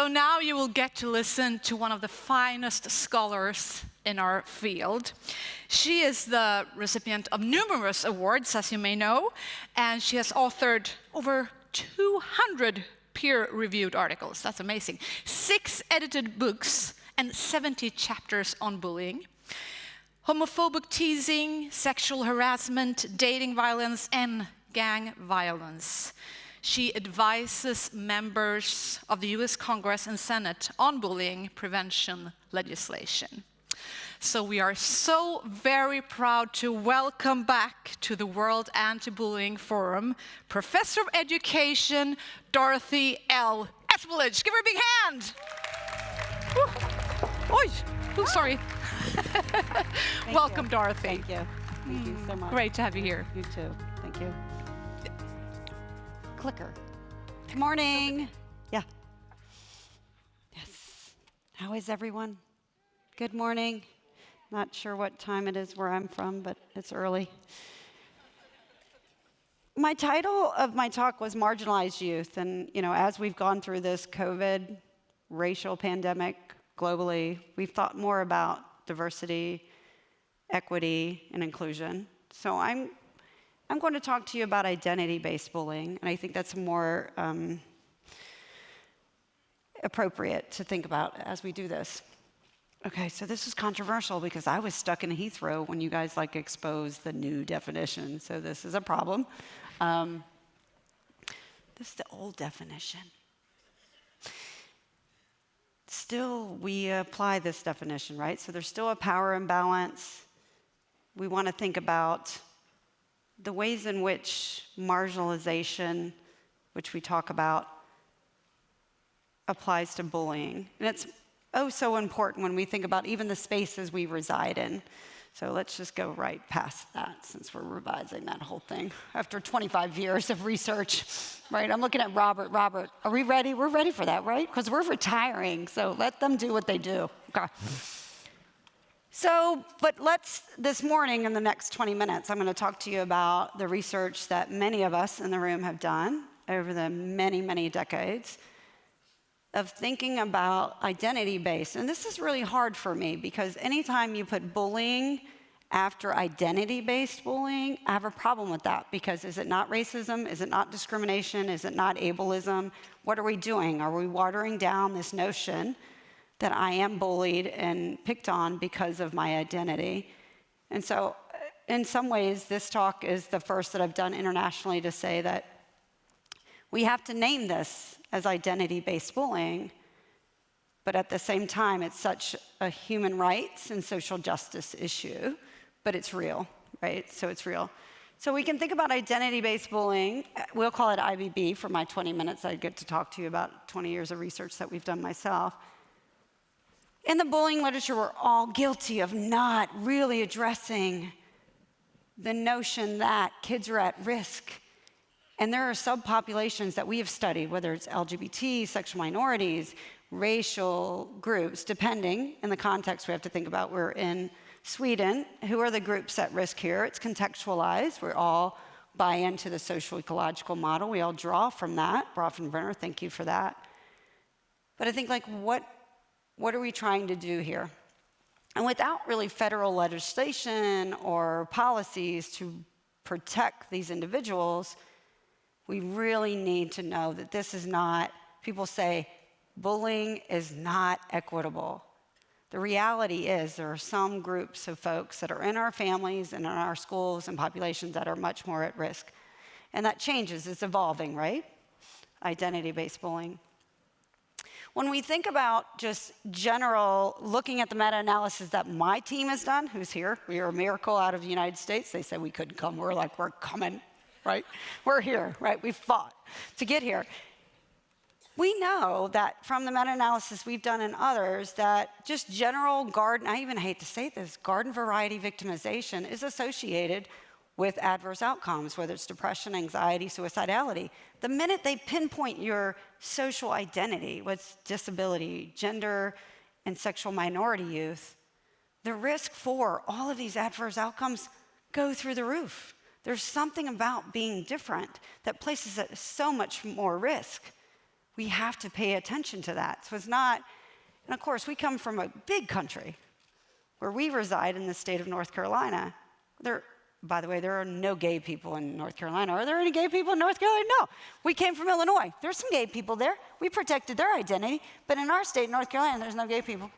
So now you will get to listen to one of the finest scholars in our field. She is the recipient of numerous awards, as you may know, and she has authored over 200 peer-reviewed articles. That's amazing. 6 edited books and 70 chapters on bullying, homophobic teasing, sexual harassment, dating violence, and gang violence. She advises members of the US Congress and Senate on bullying prevention legislation. So we are so very proud to welcome back to the World Anti-Bullying Forum, Professor of Education, Dorothy L Espelage. Give her a big hand. Oh, sorry. Welcome, Dorothy. Thank you. Thank you so much. Great to have you here. You too. Thank you. Clicker. Good morning. Yeah. Yes. How is everyone? Good morning. Not sure what time it is where I'm from, but it's early. My title of my talk was Marginalized Youth. And, as we've gone through this COVID racial pandemic globally, we've thought more about diversity, equity, and inclusion. So I'm going to talk to you about identity-based bullying, and I think that's more appropriate to think about as we do this. Okay, so this is controversial because I was stuck in Heathrow when you guys exposed the new definition, so this is a problem. This is the old definition. Still, we apply this definition, right? So there's still a power imbalance. We want to think about the ways in which marginalization, which we talk about, applies to bullying. And it's so important when we think about even the spaces we reside in. So let's just go right past that since we're revising that whole thing after 25 years of research, right? I'm looking at Robert. Robert, are we ready? We're ready for that, right? Because we're retiring, so let them do what they do. Okay. So, but this morning in the next 20 minutes, I'm going to talk to you about the research that many of us in the room have done over the many, many decades of thinking about identity-based. And this is really hard for me because anytime you put bullying after identity-based bullying, I have a problem with that because is it not racism? Is it not discrimination? Is it not ableism? What are we doing? Are we watering down this notion that I am bullied and picked on because of my identity? And so in some ways, this talk is the first that I've done internationally to say that we have to name this as identity-based bullying, but at the same time, it's such a human rights and social justice issue, but it's real, right? So it's real. So we can think about identity-based bullying. We'll call it IBB for my 20 minutes. I get to talk to you about 20 years of research that we've done myself. In the bullying literature, we're all guilty of not really addressing the notion that kids are at risk. And there are subpopulations that we have studied, whether it's LGBT, sexual minorities, racial groups, depending in the context we have to think about. We're in Sweden. Who are the groups at risk here? It's contextualized. We all buy into the social ecological model. We all draw from that. Bronfenbrenner, thank you for that. But I think what are we trying to do here? And without really federal legislation or policies to protect these individuals, we really need to know that this is not, people say, bullying is not equitable. The reality is there are some groups of folks that are in our families and in our schools and populations that are much more at risk. And that changes, it's evolving, right? Identity-based bullying. When we think about just general, looking at the meta-analysis that my team has done, who's here, we are a miracle out of the United States. They said we couldn't come, we're coming. Right? We're here, right? We fought to get here. We know that from the meta-analysis we've done and others that just general garden, I even hate to say this, garden variety victimization is associated with adverse outcomes, whether it's depression, anxiety, suicidality. The minute they pinpoint your social identity, what's disability, gender, and sexual minority youth, the risk for all of these adverse outcomes go through the roof. There's something about being different that places it so much more risk. We have to pay attention to that. So it's not, and of course, we come from a big country where we reside in the state of North Carolina. By the way, there are no gay people in North Carolina. Are there any gay people in North Carolina? No. We came from Illinois. There's some gay people there. We protected their identity. But in our state, North Carolina, there's no gay people,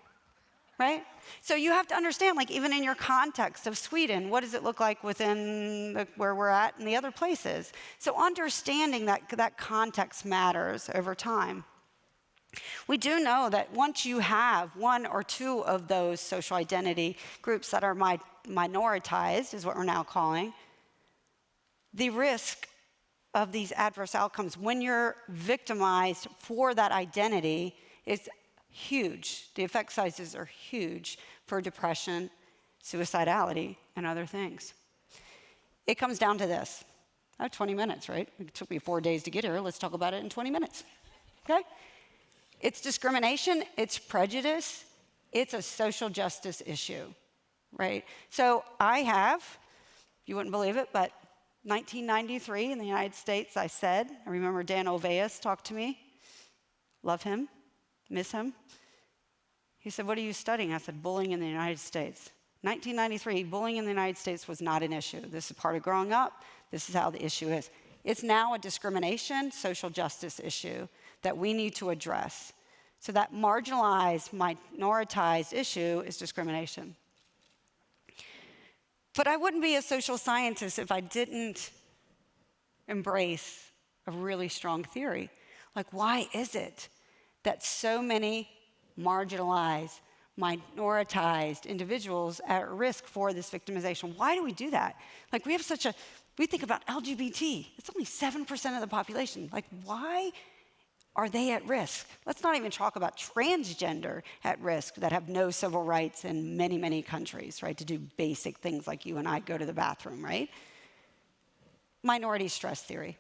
right? So you have to understand, like, even in your context of Sweden, what does it look like within where we're at and the other places? So understanding that context matters over time. We do know that once you have one or two of those social identity groups that are minoritized, is what we're now calling, the risk of these adverse outcomes when you're victimized for that identity is huge. The effect sizes are huge for depression, suicidality, and other things. It comes down to this. I have 20 minutes, right? It took me 4 days to get here. Let's talk about it in 20 minutes, okay? It's discrimination, it's prejudice, it's a social justice issue, right? So I have, you wouldn't believe it, but 1993 in the United States, I remember Dan Oveas talked to me, love him, miss him. He said, what are you studying? I said, bullying in the United States. 1993, bullying in the United States was not an issue. This is part of growing up. This is how the issue is. It's now a discrimination, social justice issue that we need to address. So that marginalized, minoritized issue is discrimination. But I wouldn't be a social scientist if I didn't embrace a really strong theory. Like, why is it that so many marginalized, minoritized individuals are at risk for this victimization? Why do we do that? Like, we think about LGBT. It's only 7% of the population. Like, why are they at risk? Let's not even talk about transgender at risk that have no civil rights in many, many countries, right, to do basic things like you and I go to the bathroom, right? Minority stress theory.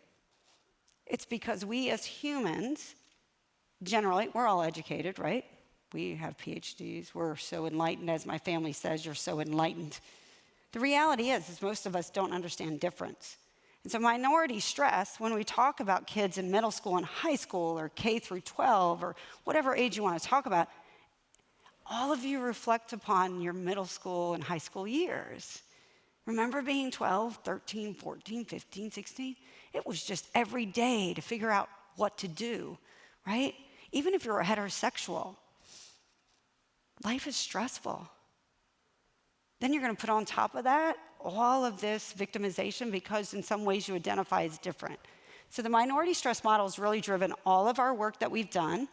It's because we as humans, generally, we're all educated, right? We have PhDs. We're so enlightened, as my family says, you're so enlightened. The reality is most of us don't understand difference. And so minority stress, when we talk about kids in middle school and high school or K through 12 or whatever age you want to talk about, all of you reflect upon your middle school and high school years. Remember being 12, 13, 14, 15, 16? It was just every day to figure out what to do, right? Even if you're heterosexual, life is stressful. Then you're going to put on top of that all of this victimization because in some ways you identify as different. So the minority stress model has really driven all of our work that we've done.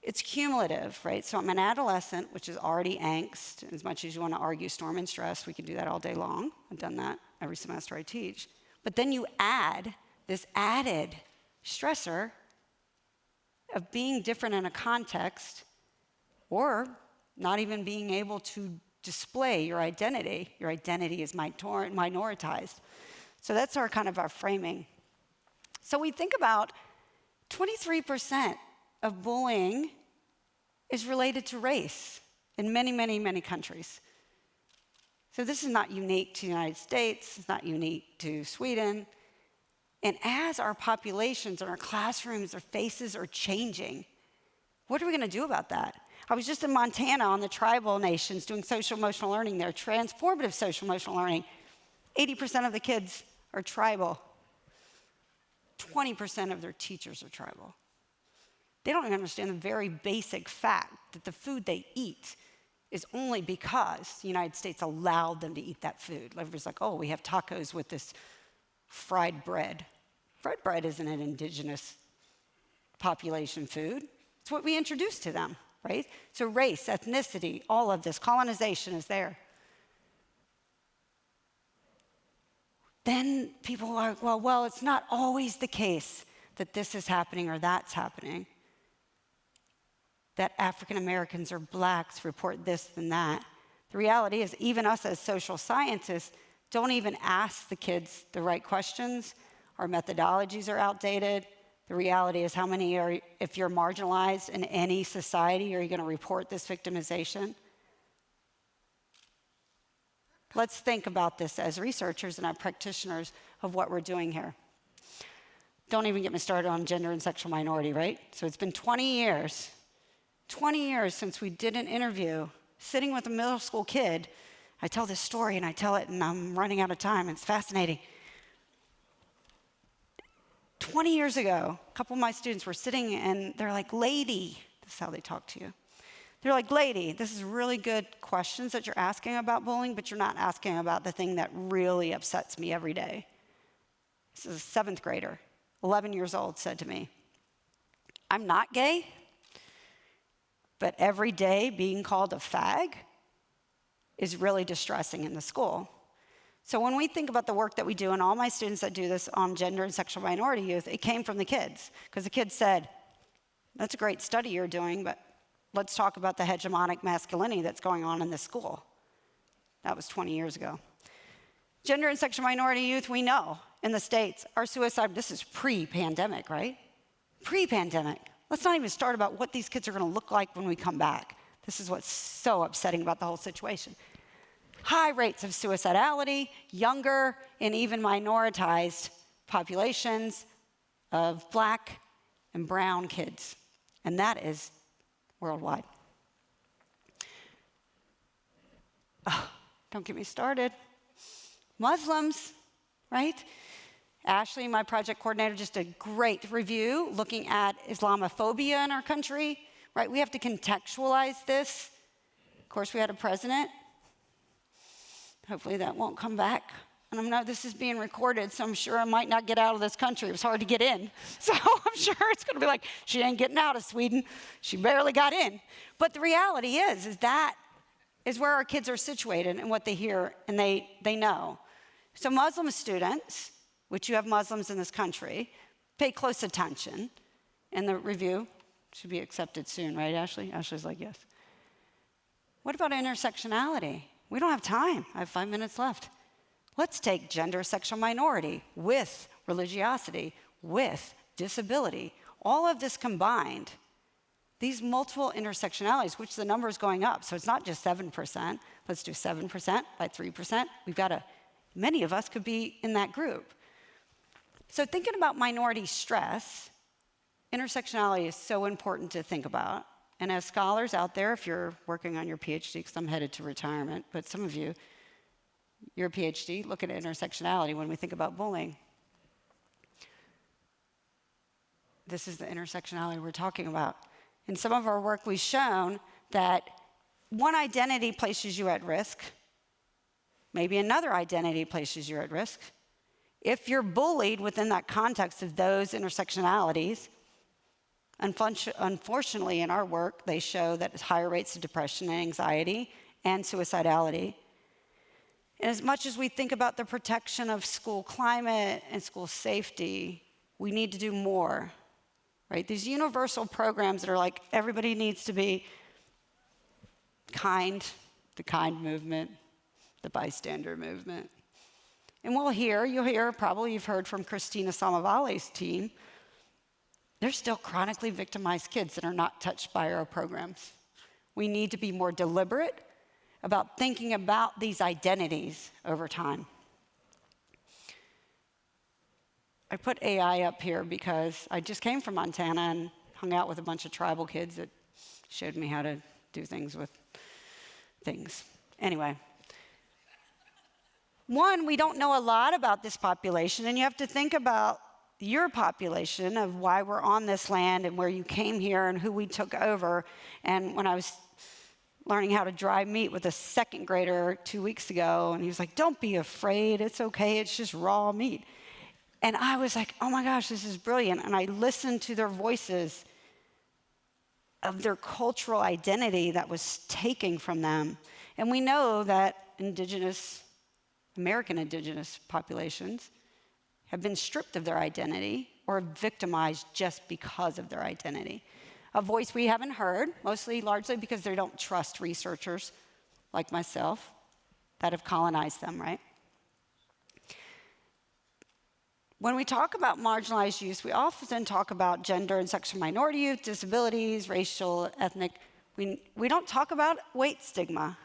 It's cumulative, right? So I'm an adolescent, which is already angst. As much as you want to argue storm and stress, we can do that all day long. I've done that every semester I teach. But then you add this added stressor of being different in a context or not even being able to display your identity. Your identity is minoritized. So that's our kind of our framing. So we think about 23% of bullying is related to race in many, many, many countries. So this is not unique to the United States. It's not unique to Sweden. And as our populations and our classrooms, our faces are changing, what are we going to do about that? I was just in Montana on the tribal nations doing social emotional learning there, transformative social emotional learning. 80% of the kids are tribal. 20% of their teachers are tribal. They don't even understand the very basic fact that the food they eat is only because the United States allowed them to eat that food. Everybody's like, oh, we have tacos with this fried bread. Fried bread isn't an indigenous population food. It's what we introduced to them. Right? So race, ethnicity, all of this, colonization is there. Then people are, well, it's not always the case that this is happening or that's happening. That African Americans or blacks report this and that. The reality is even us as social scientists don't even ask the kids the right questions. Our methodologies are outdated. The reality is how many are, if you're marginalized in any society, are you going to report this victimization? Let's think about this as researchers and as practitioners of what we're doing here. Don't even get me started on gender and sexual minority, right? So it's been 20 years since we did an interview, sitting with a middle school kid. I tell this story and I tell it and I'm running out of time. It's fascinating. 20 years ago, a couple of my students were sitting and they're like, lady, this is how they talk to you. They're like, lady, this is really good questions that you're asking about bullying, but you're not asking about the thing that really upsets me every day. This is a 7th grader, 11 years old, said to me, I'm not gay, but every day being called a fag is really distressing in the school. So when we think about the work that we do, and all my students that do this on gender and sexual minority youth, it came from the kids. Because the kids said, that's a great study you're doing, but let's talk about the hegemonic masculinity that's going on in this school. That was 20 years ago. Gender and sexual minority youth, we know in the States, our suicide, this is pre-pandemic, right? Pre-pandemic. Let's not even start about what these kids are going to look like when we come back. This is what's so upsetting about the whole situation. High rates of suicidality, younger and even minoritized populations of Black and brown kids. And that is worldwide. Oh, don't get me started. Muslims, right? Ashley, my project coordinator, just a great review looking at Islamophobia in our country, right? We have to contextualize this. Of course, we had a president. Hopefully that won't come back. And I know this is being recorded, so I'm sure I might not get out of this country. It was hard to get in. So I'm sure it's going to be like, she ain't getting out of Sweden. She barely got in. But the reality is that is where our kids are situated and what they hear and they know. So Muslim students, which you have Muslims in this country, pay close attention. And the review should be accepted soon, right, Ashley? Ashley's like, yes. What about intersectionality? We don't have time. I have 5 minutes left. Let's take gender, sexual minority with religiosity, with disability, all of this combined, these multiple intersectionalities, which the number is going up. So it's not just 7%. Let's do 7% by 3%. Many of us could be in that group. So thinking about minority stress, intersectionality is so important to think about. And as scholars out there, if you're working on your PhD, because I'm headed to retirement, but some of you, your PhD, look at intersectionality when we think about bullying. This is the intersectionality we're talking about. In some of our work, we've shown that one identity places you at risk. Maybe another identity places you at risk. If you're bullied within that context of those intersectionalities, unfortunately, in our work, they show that it's higher rates of depression and anxiety and suicidality. And as much as we think about the protection of school climate and school safety, we need to do more, right? These universal programs that are like everybody needs to be kind, the kind movement, the bystander movement. And you've heard from Christina Samavali's team, there's still chronically victimized kids that are not touched by our programs. We need to be more deliberate about thinking about these identities over time. I put AI up here because I just came from Montana and hung out with a bunch of tribal kids that showed me how to do things with things. Anyway. One, we don't know a lot about this population, and you have to think about your population of why we're on this land and where you came here and who we took over. And when I was learning how to dry meat with a 2nd grader 2 weeks ago, and he was like, don't be afraid, it's okay, it's just raw meat. And I was like, oh my gosh, this is brilliant. And I listened to their voices of their cultural identity that was taken from them. And we know that American indigenous populations have been stripped of their identity or victimized just because of their identity. A voice we haven't heard, largely because they don't trust researchers like myself that have colonized them, right? When we talk about marginalized youth, we often talk about gender and sexual minority youth, disabilities, racial, ethnic. We don't talk about weight stigma.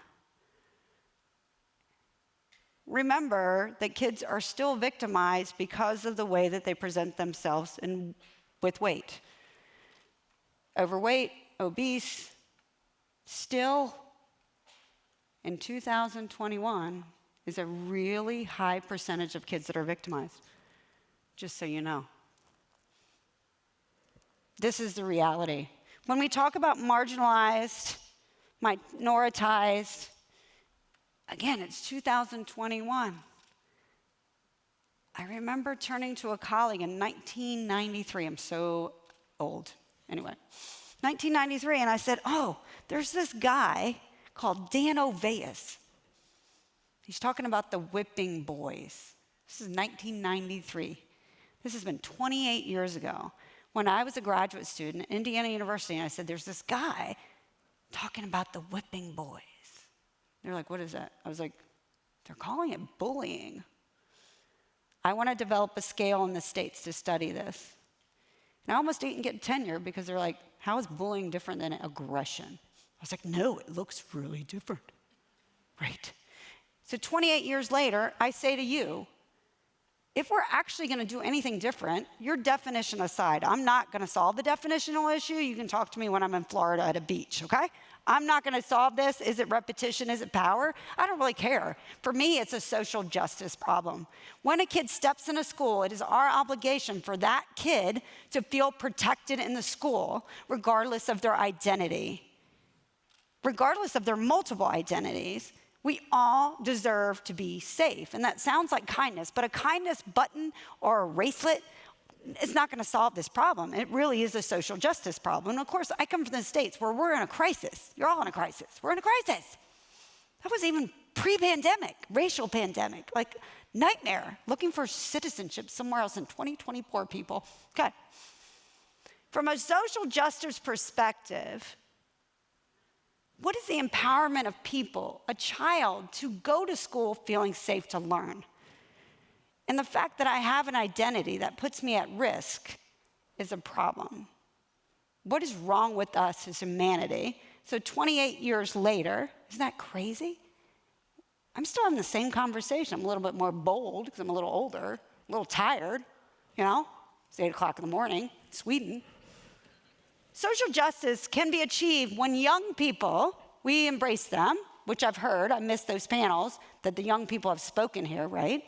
remember that kids are still victimized because of the way that they present themselves with weight. Overweight, obese, still in 2021 is a really high percentage of kids that are victimized, just so you know. This is the reality. When we talk about marginalized, minoritized, again, it's 2021. I remember turning to a colleague in 1993. I'm so old. Anyway, 1993, and I said, oh, there's this guy called Dan Oveus. He's talking about the whipping boys. This is 1993. This has been 28 years ago. When I was a graduate student at Indiana University, and I said, there's this guy talking about the whipping boys. They're like, what is that? I was like, they're calling it bullying. I want to develop a scale in the States to study this. And I almost didn't get tenure because they're like, how is bullying different than aggression? I was like, no, it looks really different. Right. So 28 years later, I say to you, if we're actually going to do anything different, your definition aside, I'm not going to solve the definitional issue. You can talk to me when I'm in Florida at a beach, okay? I'm not going to solve this. Is it repetition? Is it power? I don't really care. For me, it's a social justice problem. When a kid steps in a school, it is our obligation for that kid to feel protected in the school, regardless of their identity, regardless of their multiple identities. We all deserve to be safe. And that sounds like kindness, but a kindness button or a bracelet is not going to solve this problem. It really is a social justice problem. And of course, I come from the States where we're in a crisis. You're all in a crisis. We're in a crisis. That was even pre-pandemic, racial pandemic, like nightmare, looking for citizenship somewhere else in 2024, people. Okay. From a social justice perspective, what is the empowerment of people, a child, to go to school feeling safe to learn? And the fact that I have an identity that puts me at risk is a problem. What is wrong with us as humanity? So 28 years later, isn't that crazy? I'm still having the same conversation. I'm a little bit more bold because I'm a little older, a little tired, you know? It's 8 o'clock in the morning, Sweden. Social justice can be achieved when young people, we embrace them, which I've heard. I missed those panels that the young people have spoken here, right?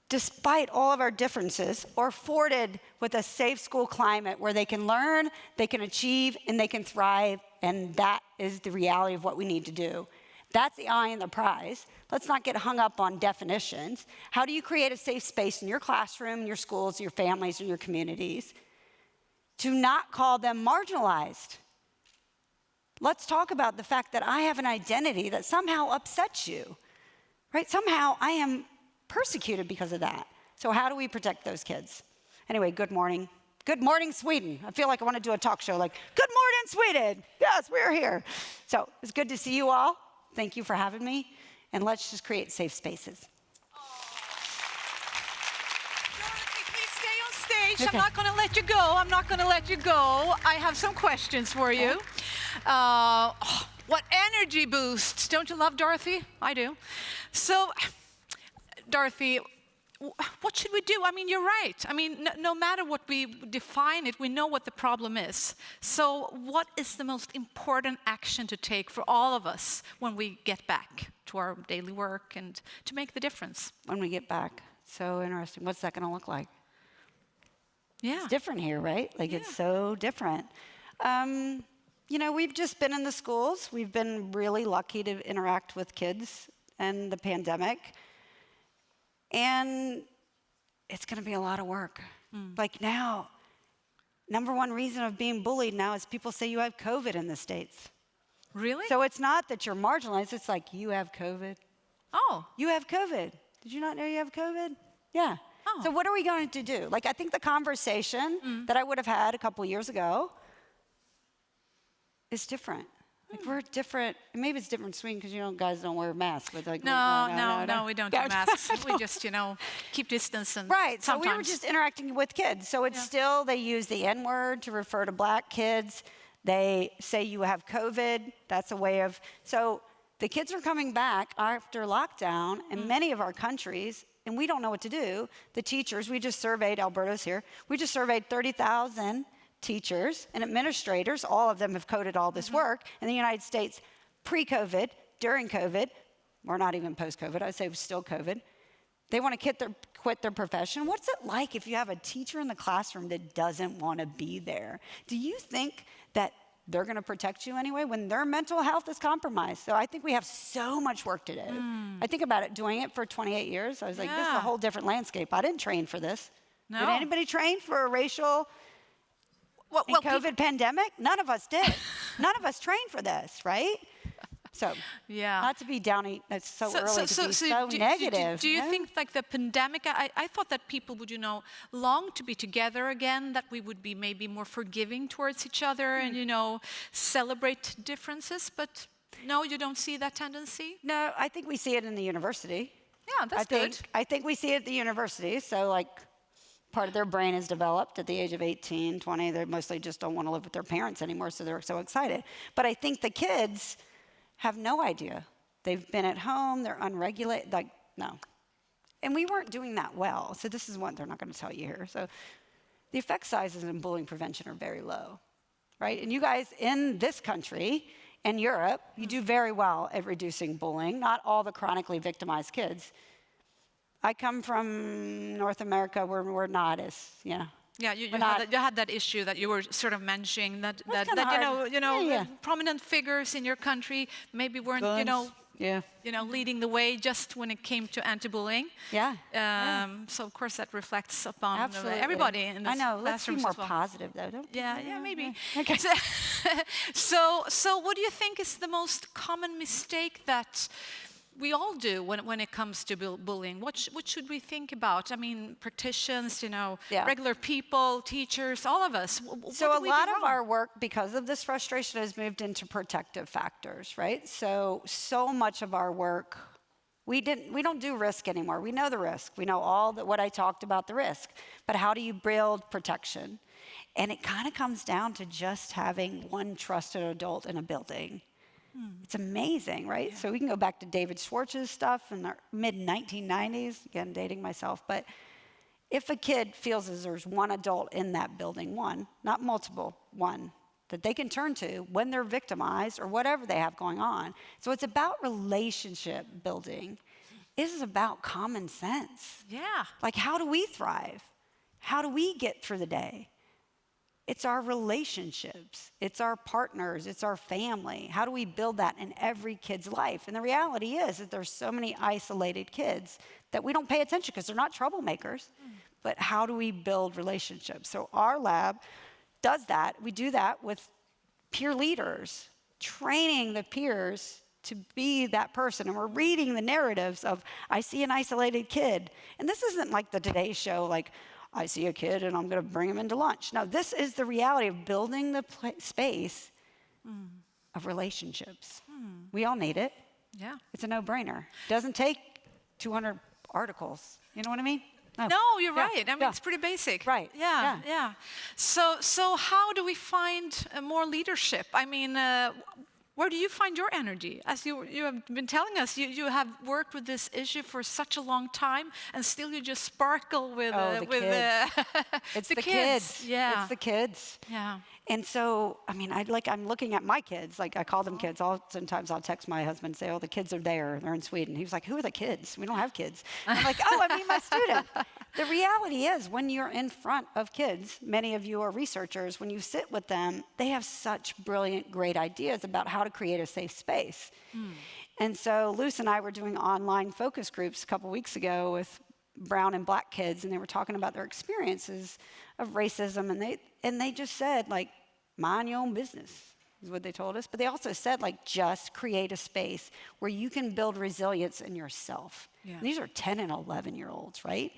Despite all of our differences, are afforded with a safe school climate where they can learn, they can achieve, and they can thrive, and that is the reality of what we need to do. That's the eye on the prize. Let's not get hung up on definitions. How do you create a safe space in your classroom, in your schools, your families, and your communities to not call them marginalized? Let's talk about the fact that I have an identity that somehow upsets you, right? Somehow I am persecuted because of that. So how do we protect those kids? Anyway, good morning. Good morning, Sweden. I feel like I want to do a talk show like, good morning, Sweden. Yes, we're here. So it's good to see you all. Thank you for having me. And let's just create safe spaces. Dorothy, please stay on stage. Okay. I'm not going to let you go. I'm not going to let you go. I have some questions for you. What energy boosts. Don't you love Dorothy? I do. So, Dorothy, what should we do? I mean, you're right. I mean, no matter what we define it, we know what the problem is. So what is the most important action to take for all of us when we get back to our daily work and to make the difference? When we get back. So interesting. What's that going to look like? Yeah. It's different here, right? Like, it's so different. You know, we've just been in the schools. We've been really lucky to interact with kids and the pandemic. And it's going to be a lot of work. Like now, number one reason of being bullied now is people say you have COVID in the States. Really? So it's not that you're marginalized. It's like, you have COVID. Oh. You have COVID. Did you not know you have COVID? Yeah. Oh. So what are we going to do? Like, I think the conversation that I would have had a couple years ago is different. Like, we're different. Maybe it's different in Sweden because, you know, guys don't wear masks. But like, no, we don't do masks. We just, you know, keep distance. And right, sometimes. So we were just interacting with kids. So it's still, they use the N-word to refer to black kids. They say you have COVID. That's a way of, so the kids are coming back after lockdown in many of our countries, and we don't know what to do. The teachers, we just surveyed, Alberto's here, we just surveyed 30,000 teachers and administrators. All of them have coded all this work in the United States pre-COVID, during COVID, or not even post-COVID, I'd say it was still COVID. They want to quit their profession. What's it like if you have a teacher in the classroom that doesn't want to be there? Do you think that they're going to protect you anyway when their mental health is compromised? So I think we have so much work to do. I think about it, doing it for 28 years. I was like, this is a whole different landscape. I didn't train for this. No. Did anybody train for a racial COVID pandemic? None of us did. None of us trained for this, right? So, not to be downy, it's so early to be so negative. Do you think like the pandemic, I thought that people would, long to be together again, that we would be maybe more forgiving towards each other and, celebrate differences, but no, you don't see that tendency? No, I think we see it in the university. Yeah, that's good. I think we see it at the university, so like part of their brain is developed at the age of 18, 20, they mostly just don't want to live with their parents anymore, so they're so excited. But I think the kids have no idea. They've been at home, they're unregulated, like, no. And we weren't doing that well, so this is what they're not going to tell you here. So the effect sizes in bullying prevention are very low, right? And you guys in this country and Europe, you do very well at reducing bullying, not all the chronically victimized kids. I come from North America where we're not as, Yeah, you had that issue that you were sort of mentioning that prominent figures in your country maybe weren't leading the way just when it came to anti-bullying. So of course that reflects upon everybody in this. I know. Let's be more well. positive though. Don't maybe. Okay. So what do you think is the most common mistake that we all do when it comes to bullying? What should we think about? I mean, practitioners, regular people, teachers, all of us. So a lot of our work, because of this frustration, has moved into protective factors, right? So much of our work, we don't do risk anymore. We know the risk. We know what I talked about, the risk. But how do you build protection? And it kind of comes down to just having one trusted adult in a building. It's amazing, right? So we can go back to David Schwartz's stuff in the mid-1990s, again, dating myself, but if a kid feels as there's one adult in that building, one, not multiple, one, that they can turn to when they're victimized or whatever they have going on. So it's about relationship building. This is about common sense. Yeah. Like, how do we thrive? How do we get through the day? It's our relationships, it's our partners, it's our family. How do we build that in every kid's life? And the reality is that there's so many isolated kids that we don't pay attention because they're not troublemakers. But how do we build relationships? So our lab does that. We do that with peer leaders, training the peers to be that person. And we're reading the narratives of, I see an isolated kid. And this isn't like the Today Show, like, I see a kid and I'm going to bring him into lunch. No, this is the reality of building the space of relationships. We all need it. Yeah. It's a no-brainer. Doesn't take 200 articles. You know what I mean? No, you're right. I mean, it's pretty basic. Right. Yeah. So how do we find more leadership? I mean, where do you find your energy? As you have been telling us, you have worked with this issue for such a long time, and still you just sparkle with it's the kids. kids. Yeah, it's the kids. Yeah. And so, I mean, I'm looking at my kids. Like, I call them kids. Sometimes I'll text my husband and say, "Oh, the kids are there. They're in Sweden." He was like, "Who are the kids? We don't have kids." I'm like, "Oh, I mean my student." The reality is, when you're in front of kids, many of you are researchers, when you sit with them, they have such brilliant, great ideas about how to create a safe space. And so Luce and I were doing online focus groups a couple weeks ago with brown and black kids, and they were talking about their experiences of racism, and they just said, like, mind your own business is what they told us. But they also said, like, just create a space where you can build resilience in yourself. Yeah. These are 10 and 11-year-olds, right?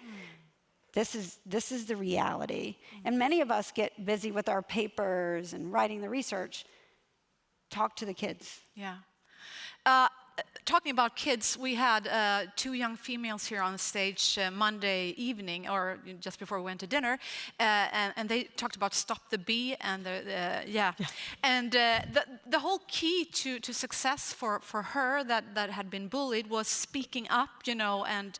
This is the reality. And many of us get busy with our papers and writing the research. Talk to the kids. Yeah. talking about kids, we had 2 young females here on stage Monday evening, or just before we went to dinner, and they talked about Stop the Bee, and and the whole key to success for her that had been bullied was speaking up, you know, and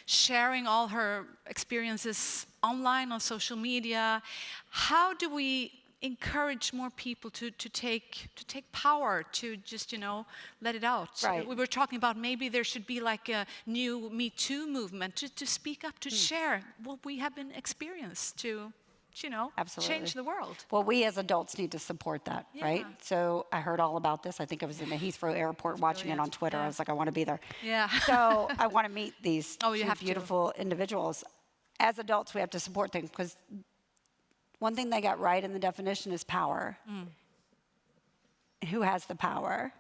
sharing all her experiences online on social media. How do we encourage more people to take power, to just, you know, let it out? Right. We were talking about maybe there should be like a new Me Too movement to speak up, to share what we have been experienced, to, you know, Absolutely. change the world. Well, we as adults need to support that, right? So I heard all about this. I think I was in the Heathrow airport watching it on Twitter. I was like, I want to be there. Yeah. So I want to meet these you two have to. beautiful individuals. As adults, we have to support them, because one thing they got right in the definition is power. Who has the power?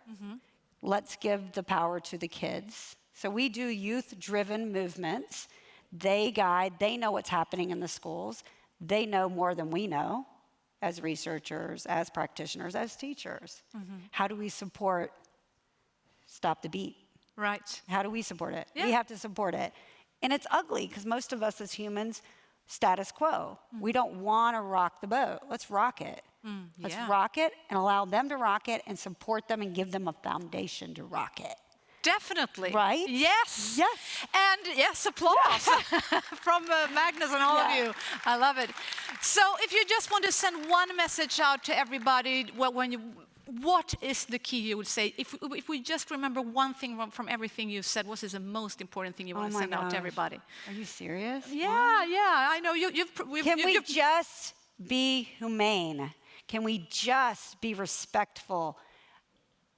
Let's give the power to the kids. So we do youth-driven movements. They guide, they know what's happening in the schools. They know more than we know as researchers, as practitioners, as teachers. How do we support Stop the Beat? Right. How do we support it? Yeah. We have to support it. And it's ugly, because most of us as humans, status quo. We don't want to rock the boat. Let's rock it. Let's rock it and allow them to rock it, and support them and give them a foundation to rock it. Definitely. Right? Yes. Yes. And yes, applause from Magnus and all of you. I love it. So if you just want to send one message out to everybody, what is the key, you would say? If we just remember one thing from everything you said, what is the most important thing you want to send out to everybody? Are you serious? Yeah, yeah. I know Can we just be humane? Can we just be respectful?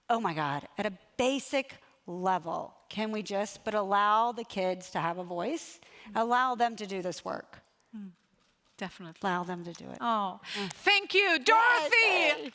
Oh my God, at a basic level, can we just, but allow the kids to have a voice, allow them to do this work. Definitely. Allow them to do it. Oh, thank you, Dorothy.